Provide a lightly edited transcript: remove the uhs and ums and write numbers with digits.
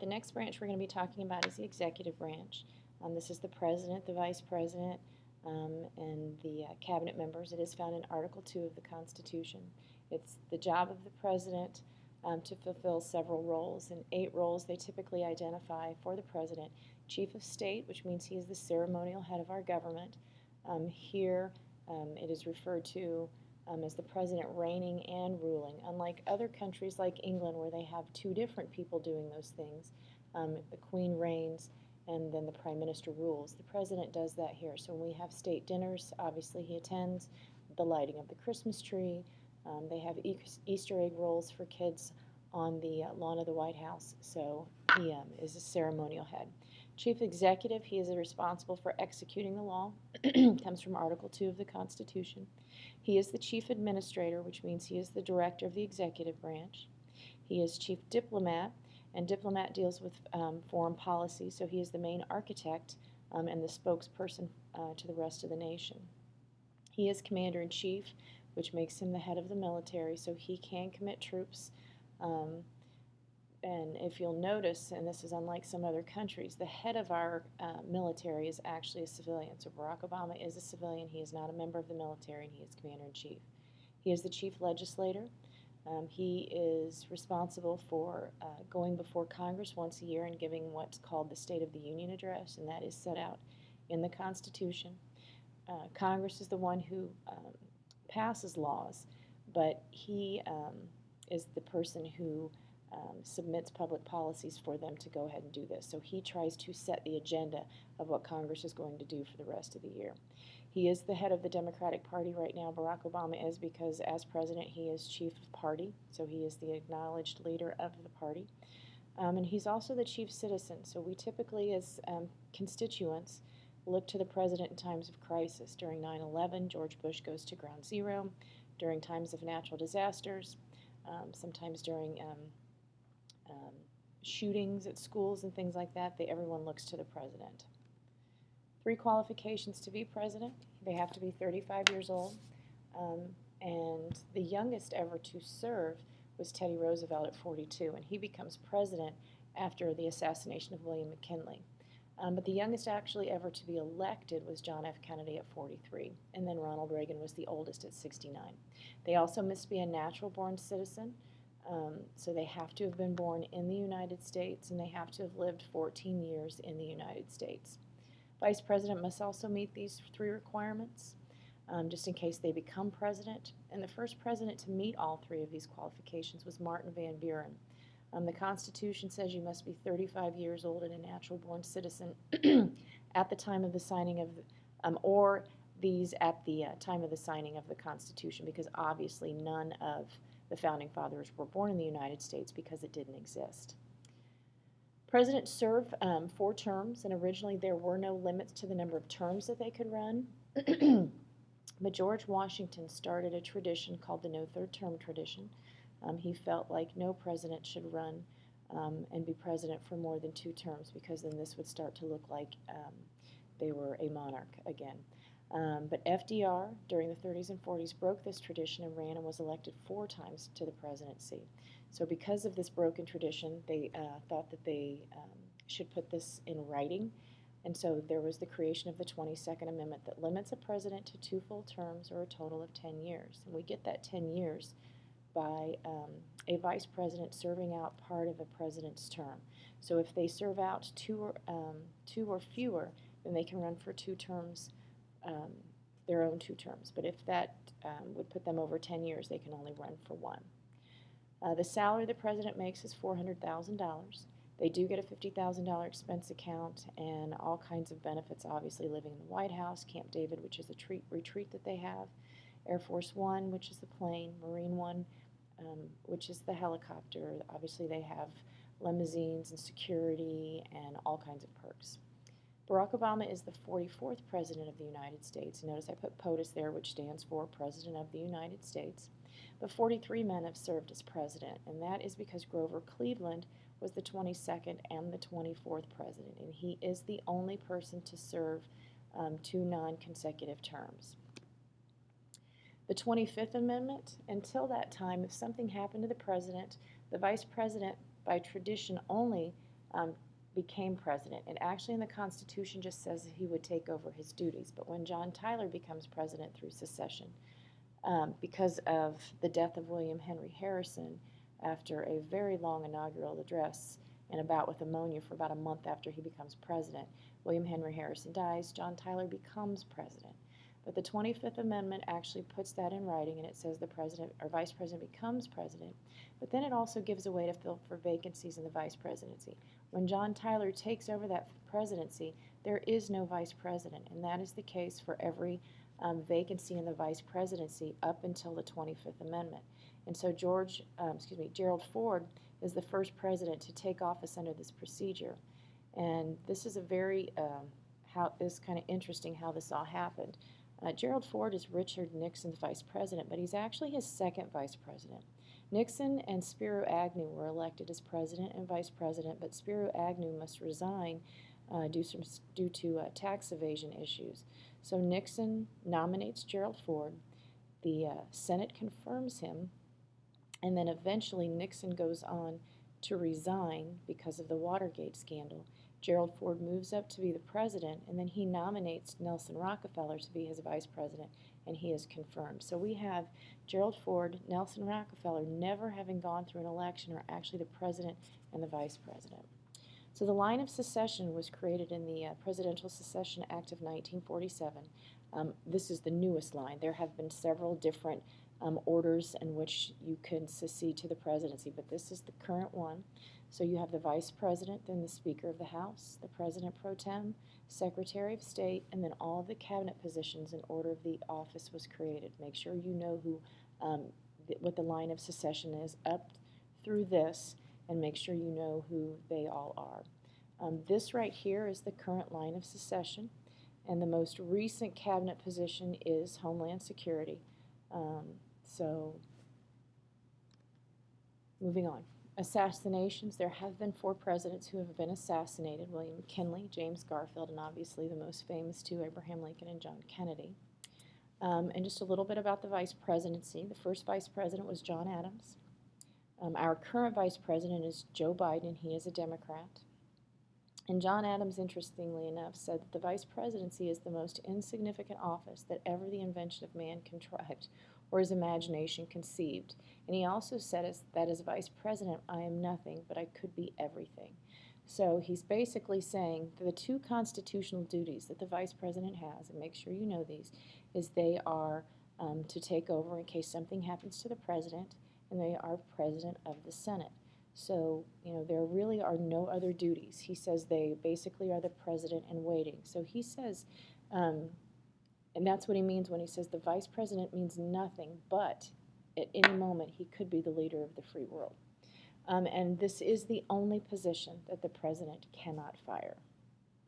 the next branch we're going to be talking about is the executive branch. This is the president, the vice president, and the cabinet members. It is found in Article 2 of the Constitution. It's the job of the president to fulfill several roles, and 8 roles they typically identify for the president. Chief of State, which means he is the ceremonial head of our government. Here it is referred to as the president reigning and ruling. Unlike other countries like England where they have 2 different people doing those things, the Queen reigns and then the Prime Minister rules. The President does that here. So when we have state dinners, obviously he attends, the lighting of the Christmas tree. They have Easter egg rolls for kids on the lawn of the White House. So he is a ceremonial head. Chief Executive, he is responsible for executing the law. Comes from Article 2 of the Constitution. He is the Chief Administrator, which means he is the Director of the Executive Branch. He is Chief Diplomat, and diplomat deals with foreign policy, so he is the main architect and the spokesperson to the rest of the nation. He is Commander-in-Chief, which makes him the head of the military, so he can commit troops. And if you'll notice, and this is unlike some other countries, the head of our military is actually a civilian. So Barack Obama is a civilian. He is not a member of the military, and he is Commander-in-Chief. He is the chief legislator. He is responsible for going before Congress once a year and giving what's called the State of the Union Address, and that is set out in the Constitution. Congress is the one who passes laws, but he is the person who submits public policies for them to go ahead and do this. So he tries to set the agenda of what Congress is going to do for the rest of the year. He is the head of the Democratic Party right now. Barack Obama is because as president he is chief of party, so he is the acknowledged leader of the party. And he's also the chief citizen, so we typically as constituents look to the president in times of crisis. During 9/11, George Bush goes to ground zero. During times of natural disasters, sometimes during shootings at schools and things like that, everyone looks to the president. 3 qualifications to be president. They have to be 35 years old, and the youngest ever to serve was Teddy Roosevelt at 42, and he becomes president after the assassination of William McKinley. But the youngest actually ever to be elected was John F. Kennedy at 43, and then Ronald Reagan was the oldest at 69. They also must be a natural-born citizen, so they have to have been born in the United States, and they have to have lived 14 years in the United States. Vice President must also meet these 3 requirements, just in case they become president. And the first president to meet all 3 of these qualifications was Martin Van Buren. The Constitution says you must be 35 years old and a natural-born citizen at the time of the signing of, or these at the time of the signing of the Constitution, because obviously none of the Founding Fathers were born in the United States because it didn't exist. Presidents serve 4 terms, and originally there were no limits to the number of terms that they could run. But George Washington started a tradition called the no third term tradition. He felt like no president should run and be president for more than 2 terms, because then this would start to look like they were a monarch again. But FDR, during the 30s and 40s, broke this tradition and ran and was elected 4 times to the presidency. So because of this broken tradition, they thought that they should put this in writing. And so there was the creation of the 22nd Amendment that limits a president to 2 full terms or a total of 10 years. And we get that 10 years by a vice president serving out part of a president's term. So if they serve out 2 or fewer, then they can run for 2 terms, their own 2 terms. But if that would put them over 10 years, they can only run for 1. The salary the president makes is $400,000. They do get a $50,000 expense account and all kinds of benefits, obviously living in the White House, Camp David, which is a retreat that they have, Air Force One, which is the plane, Marine One, which is the helicopter. Obviously they have limousines and security and all kinds of perks. Barack Obama is the 44th President of the United States. Notice I put POTUS there, which stands for President of the United States. But 43 men have served as president, and that is because Grover Cleveland was the 22nd and the 24th president, and he is the only person to serve 2 non-consecutive terms. The 25th Amendment, until that time, if something happened to the president, the vice president, by tradition only, became president. And actually in the Constitution just says that he would take over his duties. But when John Tyler becomes president through secession, because of the death of William Henry Harrison after a very long inaugural address and a bout with pneumonia for about a month after he becomes president, William Henry Harrison dies, John Tyler becomes president. But the 25th Amendment actually puts that in writing, and it says the president or vice president becomes president. But then it also gives a way to fill for vacancies in the vice presidency. When John Tyler takes over that presidency, there is no vice president, and that is the case for every vacancy in the vice presidency up until the 25th Amendment. And so Gerald Ford is the first president to take office under this procedure. And this is a very, it's kind of interesting how this all happened. Gerald Ford is Richard Nixon's vice president, but he's actually his second vice president. Nixon and Spiro Agnew were elected as president and vice president, but Spiro Agnew must resign due to tax evasion issues. So Nixon nominates Gerald Ford, the Senate confirms him, and then eventually Nixon goes on to resign because of the Watergate scandal. Gerald Ford moves up to be the president, and then he nominates Nelson Rockefeller to be his vice president, and he is confirmed. So we have Gerald Ford, Nelson Rockefeller never having gone through an election, or actually the president and the vice president. So the line of secession was created in the Presidential Succession Act of 1947. This is the newest line. There have been several different orders in which you can secede to the presidency, but this is the current one. So you have the vice president, then the Speaker of the House, the President pro tem, Secretary of State, and then all of the cabinet positions in order of the office was created. Make sure you know who, what the line of succession is up through this, and make sure you know who they all are. This right here is the current line of succession, and the most recent cabinet position is Homeland Security. Moving on. Assassinations. There have been 4 presidents who have been assassinated: William McKinley, James Garfield, and obviously the most famous 2, Abraham Lincoln and John Kennedy. And just a little bit about the vice presidency. The first vice president was John Adams. Our current vice president is Joe Biden. He is a Democrat. And John Adams, interestingly enough, said that the vice presidency is the most insignificant office that ever the invention of man contrived or his imagination conceived. And he also said that as vice president, I am nothing, but I could be everything. So he's basically saying that the 2 constitutional duties that the vice president has, and make sure you know these, is they are to take over in case something happens to the president, and they are president of the Senate. So, there really are no other duties. He says they basically are the president in waiting. So he says, and that's what he means when he says the vice president means nothing, but at any moment he could be the leader of the free world. And this is the only position that the president cannot fire.